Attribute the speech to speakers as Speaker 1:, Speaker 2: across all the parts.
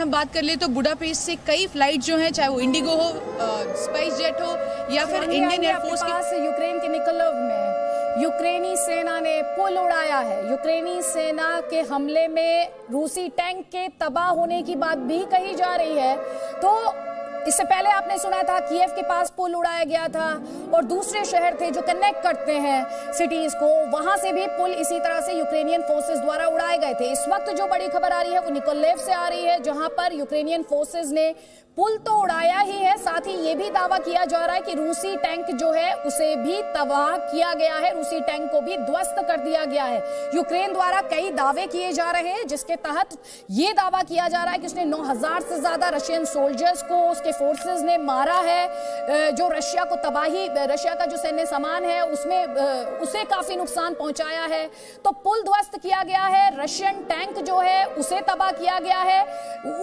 Speaker 1: हम बात कर ले तो बुडापेस्ट से कई फ्लाइट जो हैं, चाहे वो इंडिगो हो, स्पाइस जेट हो या फिर इंडियन एयरफोर्स
Speaker 2: की यूक्रेन के निकोलाइव में यूक्रेनी सेना ने पुल उड़ाया है। यूक्रेनी सेना के हमले में रूसी टैंक के तबाह होने की बात भी कही जा रही है। तो इससे पहले आपने सुना था कीव के पास पुल उड़ाया गया था और दूसरे शहर थे जो कनेक्ट करते हैं सिटीज को, वहां से भी पुल इसी तरह से यूक्रेनियन फोर्सेस द्वारा उड़ाए गए थे। इस वक्त जो बड़ी खबर आ रही है वो निकोलाइव से आ रही है, जहां पर यूक्रेनियन फोर्सेस ने पुल तो उड़ाया ही है, साथ ही ये भी दावा किया जा रहा है कि रूसी टैंक जो है उसे भी तबाह किया गया है, रूसी टैंक को भी ध्वस्त कर दिया गया है। यूक्रेन द्वारा कई दावे किए जा रहे हैं, जिसके तहत ये दावा किया जा रहा है कि उसने 9,000 से ज्यादा रशियन सोल्जर्स को उसके फोर्सेस ने मारा है, जो रशिया को तबाही, रशिया का जो सैन्य सामान है उसमें उसे काफी नुकसान पहुंचाया है। तो पुल ध्वस्त किया गया है, रशियन टैंक जो है उसे तबाह किया गया है।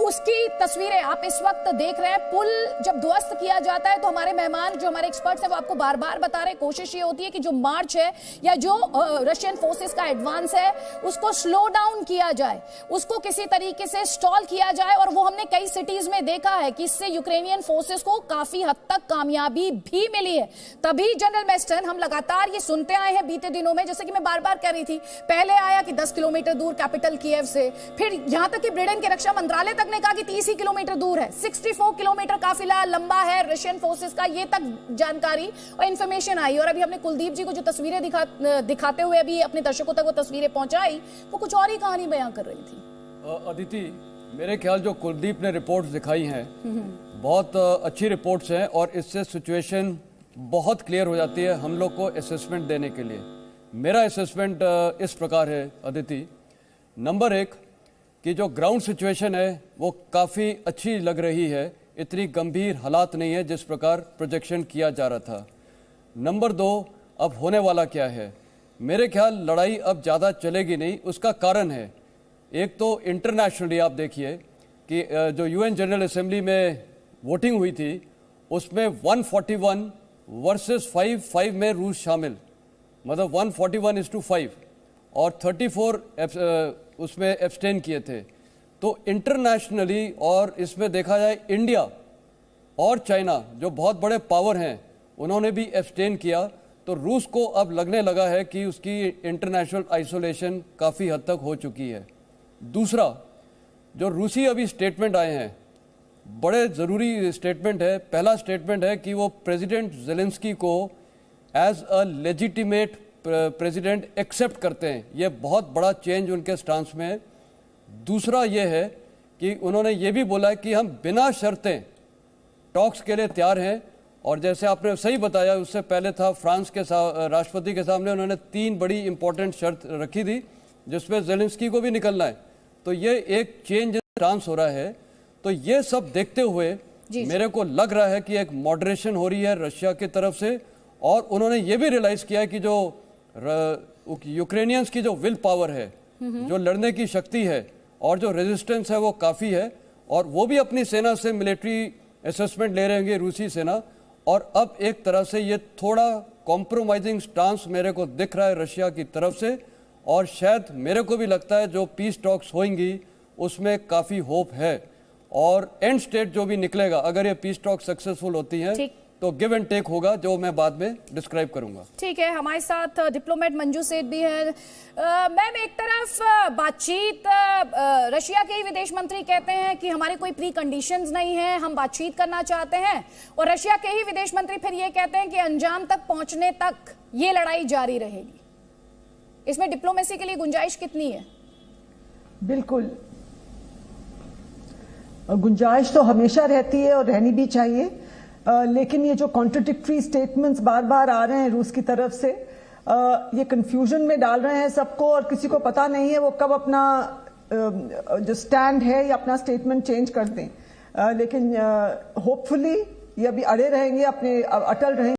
Speaker 2: उसकी तस्वीरें आप इस वक्त देख रहे हैं। पुल जब ध्वस्त किया जाता है तो हमारे मेहमान जो हमारे एक्सपर्ट्स हैं वो आपको बार बार बता रहे हैं, कोशिश ये होती है कि जो मार्च है या जो रशियन फोर्सेस का एडवांस है उसको स्लो डाउन किया जाए, उसको किसी तरीके से स्टॉल किया जाए। और वो हमने कई सिटीज में देखा है कि इससे यूक्रेनियन फोर्सेस को काफी हद तक कामयाबी भी मिली है। तभी जनरल मैस्टन हम लगातार ये सुनते आए हैं बीते दिनों में, जैसे कि मैं बार बार कह रही थी, पहले आया कि 10 किलोमीटर दूर कैपिटल कीव से, फिर यहां तक कि ब्रिटेन के रक्षा मंत्रालय तक ने कहा कि 30 ही किलोमीटर दूर है, 64 किलोमीटर काफिला लंबा है रशियन फोर्सेस का, ये तक जानकारी और इंफॉर्मेशन आई। और अभी हमने कुलदीप जी को जो तस्वीरें दिखाते हुए अभी अपने दर्शकों तक वो तस्वीरें पहुंचाई, वो कुछ और ही कहानी बयां कर रही थी।
Speaker 3: अदिति, मेरे ख्याल जो कुलदीप ने रिपोर्ट्स दिखाई हैं बहुत अच्छी रिपोर्ट्स हैं और इससे सिचुएशन बहुत क्लियर हो जाती है हम लोग को असेसमेंट देने के लिए। मेरा असेसमेंट इस प्रकार है अदिति, नंबर 1 कि जो ग्राउंड सिचुएशन है वो काफ़ी अच्छी लग रही है, इतनी गंभीर हालात नहीं है जिस प्रकार प्रोजेक्शन किया जा रहा था। नंबर 2, अब होने वाला क्या है, मेरे ख्याल लड़ाई अब ज़्यादा चलेगी नहीं। उसका कारण है, एक तो इंटरनेशनली आप देखिए कि जो यूएन जनरल असेंबली में वोटिंग हुई थी उसमें 141 वर्सेस 5 में रूस शामिल, मतलब 141:5 और 34 उसमें एब्सटेन किए थे। तो इंटरनेशनली और इसमें देखा जाए इंडिया और चाइना जो बहुत बड़े पावर हैं उन्होंने भी एब्सटेन किया। तो रूस को अब लगने लगा है कि उसकी इंटरनेशनल आइसोलेशन काफ़ी हद तक हो चुकी है। दूसरा, जो रूसी अभी स्टेटमेंट आए हैं बड़े ज़रूरी स्टेटमेंट है। पहला स्टेटमेंट है कि वो प्रेसिडेंट ज़ेलेंस्की को as a legitimate president accept करते हैं, ये बहुत बड़ा चेंज उनके स्टांस में है। दूसरा ये है कि उन्होंने ये भी बोला है कि हम बिना शर्तें टॉक्स के लिए तैयार हैं। और जैसे आपने सही बताया, उससे पहले था फ्रांस के राष्ट्रपति के सामने उन्होंने 3 बड़ी इंपॉर्टेंट शर्त रखी थी जिसमें ज़ेलेंस्की को भी निकलना है। तो ये एक चेंज स्टांस हो रहा है। तो ये सब देखते हुए मेरे को लग रहा है कि एक मॉडरेशन हो रही है रशिया की तरफ से, और उन्होंने ये भी रियलाइज किया है कि जो यूक्रेनियंस की जो विल पावर है, जो लड़ने की शक्ति है और जो रेजिस्टेंस है वो काफ़ी है, और वो भी अपनी सेना से मिलिट्री असेसमेंट ले रहे हैं रूसी सेना। और अब एक तरह से ये थोड़ा कॉम्प्रोमाइजिंग स्टांस मेरे को दिख रहा है रशिया की तरफ से, और शायद मेरे को भी लगता है जो पीस टॉक्स होंगी उसमें काफ़ी होप है। और एंड स्टेट जो भी निकलेगा, अगर ये पीस टॉक सक्सेसफुल होती है तो गिव एंड टेक होगा, जो मैं बाद में डिस्क्राइब करूंगा।
Speaker 2: ठीक है, हमारे साथ डिप्लोमेट मंजू सेठ भी है। मैम, एक तरफ बातचीत, रशिया के ही विदेश मंत्री कहते हैं कि हमारे कोई प्री कंडीशंस नहीं है, हम बातचीत करना चाहते हैं, और रशिया के ही विदेश मंत्री फिर ये कहते हैं कि अंजाम तक पहुंचने तक ये लड़ाई जारी रहेगी। इसमें डिप्लोमेसी के लिए गुंजाइश कितनी है?
Speaker 4: बिल्कुल, गुंजाइश तो हमेशा रहती है और रहनी भी चाहिए, लेकिन ये जो कॉन्ट्रडिक्टरी स्टेटमेंट्स बार बार आ रहे हैं रूस की तरफ से, ये कंफ्यूजन में डाल रहे हैं सबको, और किसी को पता नहीं है वो कब अपना जो स्टैंड है या अपना स्टेटमेंट चेंज कर दें। लेकिन होपफुली ये अभी अड़े रहेंगे, अपने अटल रहेंगे।